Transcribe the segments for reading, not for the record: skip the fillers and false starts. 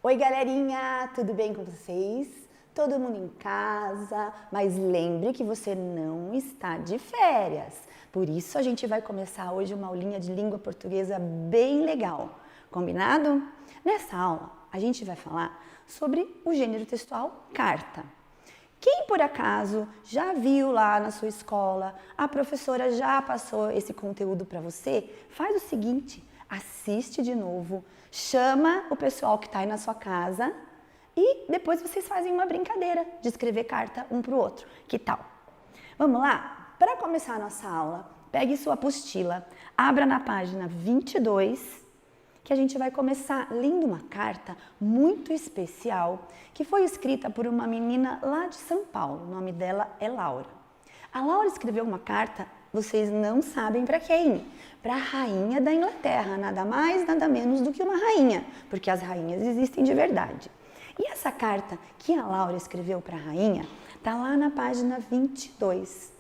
Oi, galerinha, tudo bem com vocês? Todo mundo em casa, mas lembre que você não está de férias. Por isso a gente vai começar hoje uma aulinha de língua portuguesa bem legal. Combinado? Nessa aula a gente vai falar sobre o gênero textual carta. Quem por acaso já viu lá na sua escola, a professora já passou esse conteúdo para você, faz o seguinte, assiste de novo, chama o pessoal que está aí na sua casa e depois vocês fazem uma brincadeira de escrever carta um para o outro. Que tal? Vamos lá? Para começar a nossa aula, pegue sua apostila, abra na página 22, que a gente vai começar lendo uma carta muito especial que foi escrita por uma menina lá de São Paulo. O nome dela é Laura. A Laura escreveu uma carta, vocês não sabem para quem? Para a rainha da Inglaterra, nada mais, nada menos do que uma rainha, porque as rainhas existem de verdade. E essa carta que a Laura escreveu para a rainha está lá na página 22.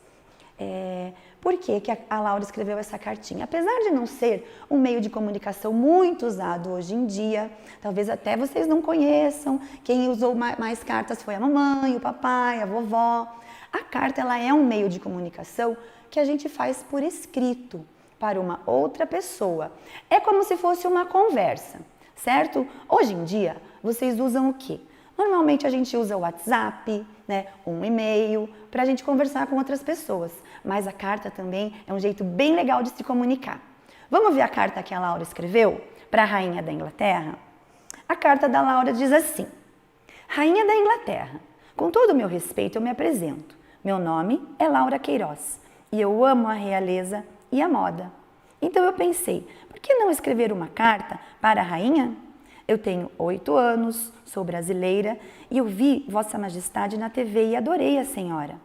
Por que a Laura escreveu essa cartinha? Apesar de não ser um meio de comunicação muito usado hoje em dia, talvez até vocês não conheçam, quem usou mais cartas foi a mamãe, o papai, a vovó. A carta ela é um meio de comunicação que a gente faz por escrito para uma outra pessoa. É como se fosse uma conversa, certo? Hoje em dia, vocês usam o quê? Normalmente a gente usa o WhatsApp, um e-mail, para a gente conversar com outras pessoas. Mas a carta também é um jeito bem legal de se comunicar. Vamos ver a carta que a Laura escreveu para a rainha da Inglaterra? A carta da Laura diz assim: Rainha da Inglaterra, com todo o meu respeito eu me apresento. Meu nome é Laura Queiroz e eu amo a realeza e a moda. Então eu pensei, por que não escrever uma carta para a rainha? Eu tenho 8 anos, sou brasileira e eu vi Vossa Majestade na TV e adorei a senhora.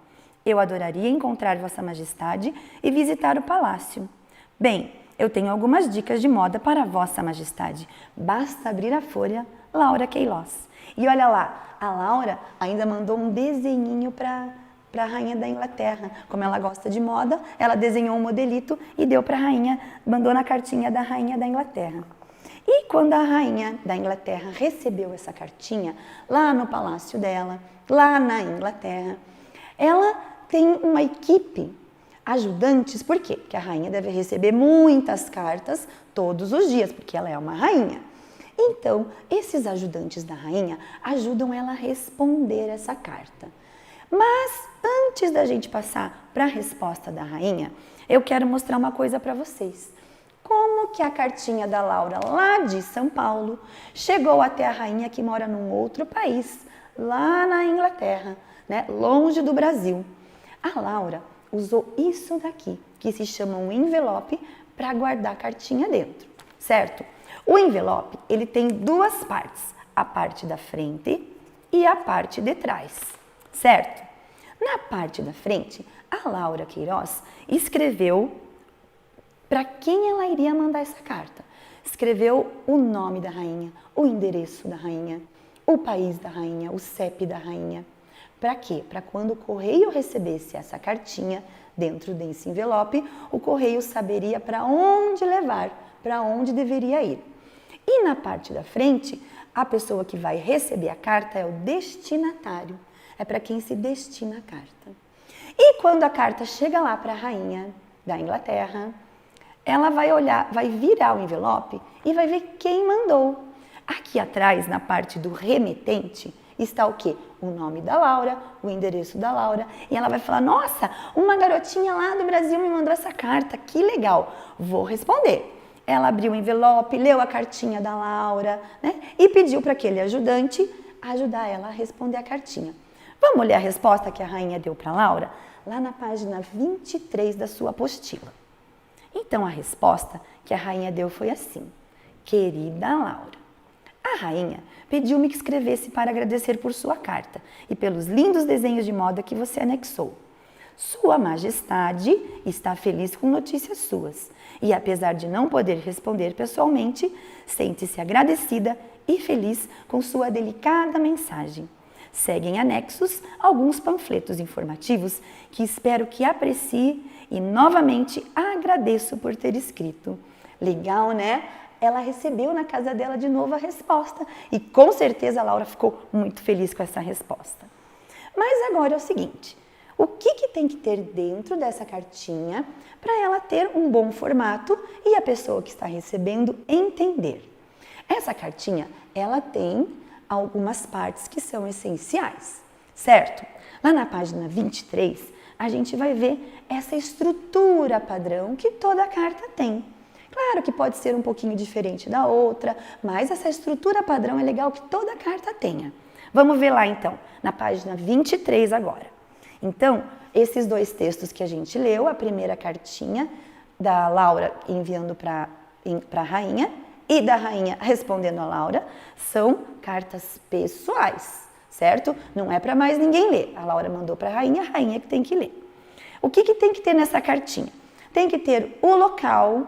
Eu adoraria encontrar Vossa Majestade e visitar o palácio. Bem, eu tenho algumas dicas de moda para Vossa Majestade. Basta abrir a folha Laura Queiroz. E olha lá, a Laura ainda mandou um desenhinho para a rainha da Inglaterra. Como ela gosta de moda, ela desenhou um modelito e deu para a rainha, mandou na cartinha da rainha da Inglaterra. E quando a rainha da Inglaterra recebeu essa cartinha lá no palácio dela, lá na Inglaterra, ela tem uma equipe, ajudantes, por quê? Porque a rainha deve receber muitas cartas todos os dias, porque ela é uma rainha. Então, esses ajudantes da rainha ajudam ela a responder essa carta. Mas, antes da gente passar para a resposta da rainha, eu quero mostrar uma coisa para vocês. Como que a cartinha da Laura, lá de São Paulo, chegou até a rainha que mora num outro país, lá na Inglaterra, longe do Brasil. A Laura usou isso daqui, que se chama um envelope, para guardar a cartinha dentro, certo? O envelope, ele tem duas partes, a parte da frente e a parte de trás, certo? Na parte da frente, a Laura Queiroz escreveu para quem ela iria mandar essa carta. Escreveu o nome da rainha, o endereço da rainha, o país da rainha, o CEP da rainha. Para quê? Para quando o correio recebesse essa cartinha dentro desse envelope, o correio saberia para onde levar, para onde deveria ir. E na parte da frente, a pessoa que vai receber a carta é o destinatário. É para quem se destina a carta. E quando a carta chega lá para a rainha da Inglaterra, ela vai olhar, vai virar o envelope e vai ver quem mandou. Aqui atrás, na parte do remetente, está o quê? O nome da Laura, o endereço da Laura. E ela vai falar, nossa, uma garotinha lá do Brasil me mandou essa carta, que legal, vou responder. Ela abriu o envelope, leu a cartinha da Laura, e pediu para aquele ajudante ajudar ela a responder a cartinha. Vamos ler a resposta que a rainha deu para Laura? Lá na página 23 da sua apostila. Então, a resposta que a rainha deu foi assim: Querida Laura, a rainha pediu-me que escrevesse para agradecer por sua carta e pelos lindos desenhos de moda que você anexou. Sua Majestade está feliz com notícias suas e, apesar de não poder responder pessoalmente, sente-se agradecida e feliz com sua delicada mensagem. Seguem anexos alguns panfletos informativos que espero que aprecie e novamente agradeço por ter escrito. Legal, né? ela recebeu na casa dela de novo a resposta. E com certeza a Laura ficou muito feliz com essa resposta. Mas agora é o seguinte, o que tem que ter dentro dessa cartinha para ela ter um bom formato e a pessoa que está recebendo entender? Essa cartinha, ela tem algumas partes que são essenciais, certo? Lá na página 23, a gente vai ver essa estrutura padrão que toda carta tem. Claro que pode ser um pouquinho diferente da outra, mas essa estrutura padrão é legal que toda carta tenha. Vamos ver lá então, na página 23 agora. Então, esses dois textos que a gente leu, a primeira cartinha da Laura enviando para a rainha e da rainha respondendo a Laura, são cartas pessoais, certo? Não é para mais ninguém ler. A Laura mandou para a rainha que tem que ler. O que tem que ter nessa cartinha? Tem que ter o local,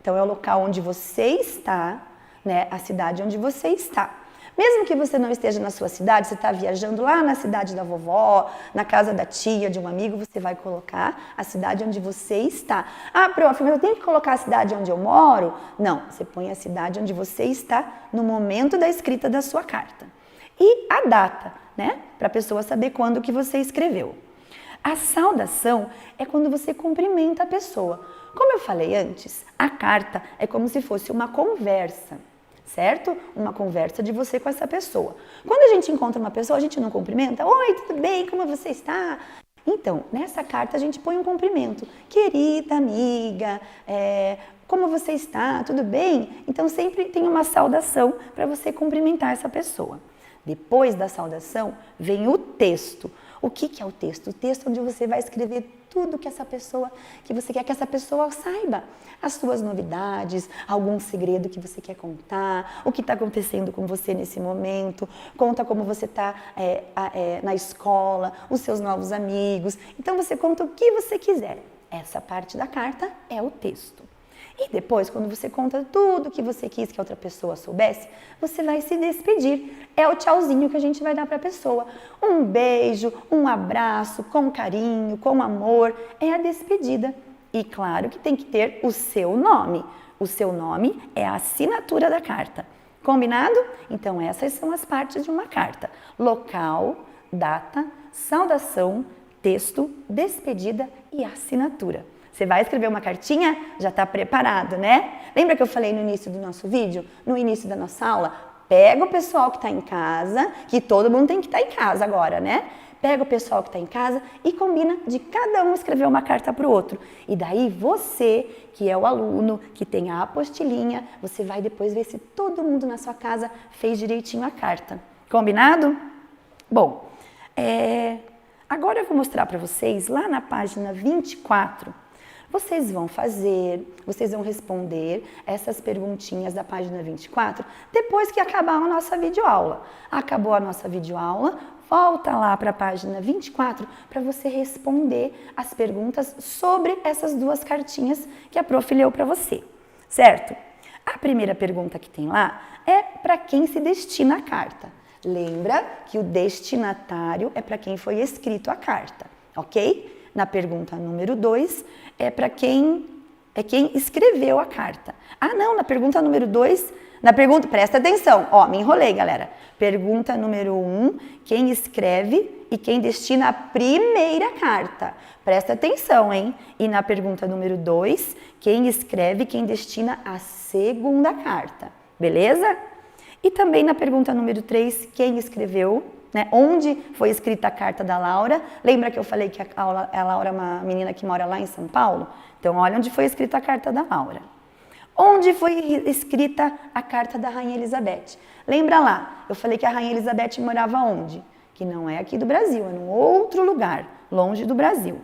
então é o local onde você está, né? A cidade onde você está. Mesmo que você não esteja na sua cidade, você está viajando lá na cidade da vovó, na casa da tia, de um amigo, você vai colocar a cidade onde você está. Ah, prof, mas eu tenho que colocar a cidade onde eu moro? Não, você põe a cidade onde você está no momento da escrita da sua carta. E a data, né? Para a pessoa saber quando que você escreveu. A saudação é quando você cumprimenta a pessoa. Como eu falei antes, a carta é como se fosse uma conversa. Certo? Uma conversa de você com essa pessoa. Quando a gente encontra uma pessoa, a gente não cumprimenta? Oi, tudo bem? Como você está? Então, nessa carta a gente põe um cumprimento. Querida amiga, como você está? Tudo bem? Então, sempre tem uma saudação para você cumprimentar essa pessoa. Depois da saudação, vem o texto. O que é o texto? O texto onde você vai escrever tudo que você quer que essa pessoa saiba. As suas novidades, algum segredo que você quer contar, o que está acontecendo com você nesse momento, conta como você está na escola, os seus novos amigos. Então você conta o que você quiser. Essa parte da carta é o texto. E depois, quando você conta tudo que você quis que a outra pessoa soubesse, você vai se despedir. É o tchauzinho que a gente vai dar para a pessoa. Um beijo, um abraço, com carinho, com amor. É a despedida. E claro que tem que ter o seu nome. O seu nome é a assinatura da carta. Combinado? Então essas são as partes de uma carta. Local, data, saudação, texto, despedida e assinatura. Você vai escrever uma cartinha? Já está preparado, né? Lembra que eu falei no início do nosso vídeo, no início da nossa aula? Pega o pessoal que está em casa, que todo mundo tem que estar em casa agora, né? Pega o pessoal que está em casa e combina de cada um escrever uma carta para o outro. E daí você, que é o aluno, que tem a apostilinha, você vai depois ver se todo mundo na sua casa fez direitinho a carta. Combinado? Bom, agora eu vou mostrar para vocês, lá na página 24, vocês vão responder essas perguntinhas da página 24 depois que acabar a nossa videoaula. Acabou a nossa videoaula, volta lá para a página 24 para você responder as perguntas sobre essas duas cartinhas que a prof leu para você, certo? A primeira pergunta que tem lá é para quem se destina a carta. Lembra que o destinatário é para quem foi escrito a carta, ok? Na pergunta número 2, é para quem escreveu a carta. Ah, não, na pergunta número 2, presta atenção, ó, me enrolei, galera. Pergunta número 1, quem escreve e quem destina a primeira carta. Presta atenção, hein? E na pergunta número 2, quem escreve e quem destina a segunda carta. Beleza? E também na pergunta número 3, quem escreveu, né? Onde foi escrita a carta da Laura? Lembra que eu falei que a Laura é uma menina que mora lá em São Paulo? Então, olha onde foi escrita a carta da Laura. Onde foi escrita a carta da Rainha Elizabeth? Lembra lá, eu falei que a Rainha Elizabeth morava onde? Que não é aqui do Brasil, é num outro lugar, longe do Brasil.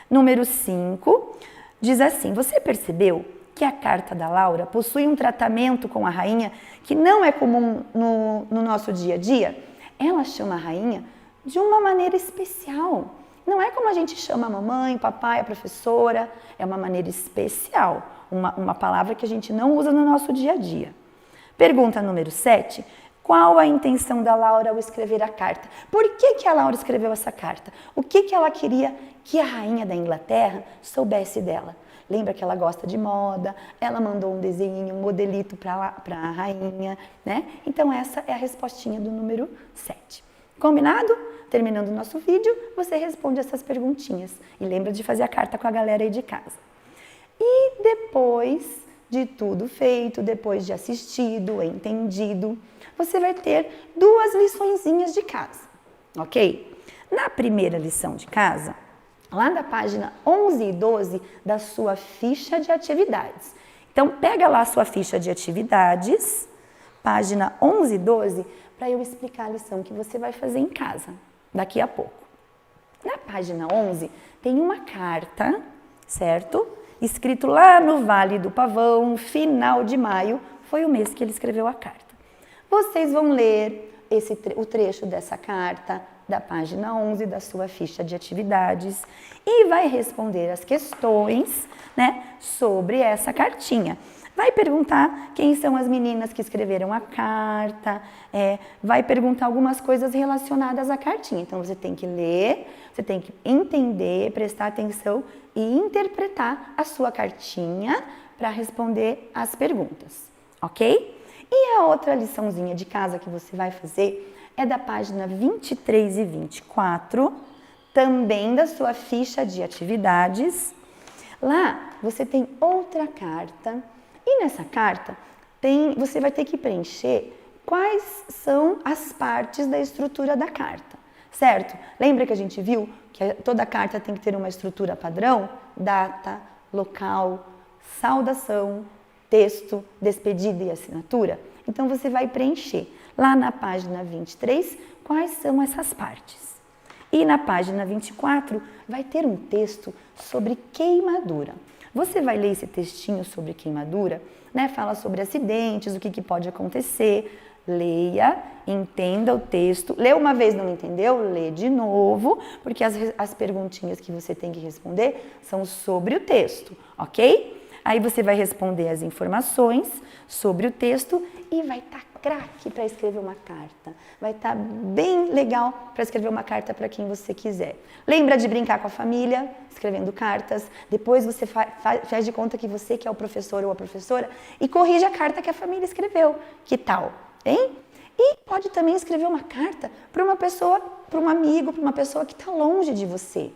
Número 5, diz assim, você percebeu que a carta da Laura possui um tratamento com a rainha que não é comum no nosso dia a dia? Ela chama a rainha de uma maneira especial. Não é como a gente chama a mamãe, papai, a professora. É uma maneira especial. Uma palavra que a gente não usa no nosso dia a dia. Pergunta número 7. Qual a intenção da Laura ao escrever a carta? Por que a Laura escreveu essa carta? O que ela queria que a rainha da Inglaterra soubesse dela? Lembra que ela gosta de moda, ela mandou um desenho, um modelito para a rainha, né? Então essa é a respostinha do número 7. Combinado? Terminando o nosso vídeo, você responde essas perguntinhas. E lembra de fazer a carta com a galera aí de casa. E depois de tudo feito, depois de assistido, entendido, você vai ter 2 liçõezinhas de casa, ok? Na primeira lição de casa, lá da página 11 e 12 da sua ficha de atividades. Então, pega lá a sua ficha de atividades, página 11 e 12, para eu explicar a lição que você vai fazer em casa, daqui a pouco. Na página 11, tem uma carta, certo? Escrito lá no Vale do Pavão, final de maio, foi o mês que ele escreveu a carta. Vocês vão ler o trecho dessa carta, da página 11 da sua ficha de atividades e vai responder as questões, né, sobre essa cartinha. Vai perguntar quem são as meninas que escreveram a carta, vai perguntar algumas coisas relacionadas à cartinha. Então, você tem que ler, você tem que entender, prestar atenção e interpretar a sua cartinha para responder as perguntas, ok? E a outra liçãozinha de casa que você vai fazer é da página 23 e 24, também da sua ficha de atividades. Lá você tem outra carta e nessa carta você vai ter que preencher quais são as partes da estrutura da carta, certo? Lembra que a gente viu que toda carta tem que ter uma estrutura padrão? Data, local, saudação, texto, despedida e assinatura? Então você vai preencher lá na página 23 quais são essas partes. E na página 24 vai ter um texto sobre queimadura. Você vai ler esse textinho sobre queimadura, né? Fala sobre acidentes, o que pode acontecer. Leia, entenda o texto. Lê uma vez, não entendeu? Lê de novo, porque as perguntinhas que você tem que responder são sobre o texto, ok? Aí você vai responder as informações sobre o texto e vai estar craque para escrever uma carta. Vai estar bem legal para escrever uma carta para quem você quiser. Lembra de brincar com a família, escrevendo cartas. Depois você faz de conta que você que é o professor ou a professora e corrige a carta que a família escreveu. Que tal, hein? E pode também escrever uma carta para uma pessoa, para um amigo, para uma pessoa que está longe de você,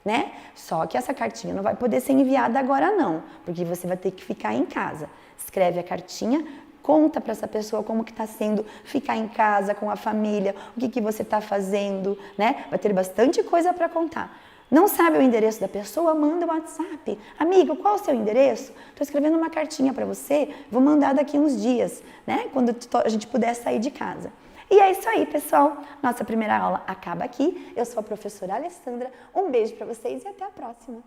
né? Só que essa cartinha não vai poder ser enviada agora não, porque você vai ter que ficar em casa. Escreve a cartinha, conta para essa pessoa como que está sendo ficar em casa com a família, o que você está fazendo, né? Vai ter bastante coisa para contar. Não sabe o endereço da pessoa? Manda um WhatsApp. Amigo, qual é o seu endereço? Estou escrevendo uma cartinha para você, vou mandar daqui uns dias, né? Quando a gente puder sair de casa. E é isso aí, pessoal. Nossa primeira aula acaba aqui. Eu sou a professora Alessandra. Um beijo para vocês e até a próxima.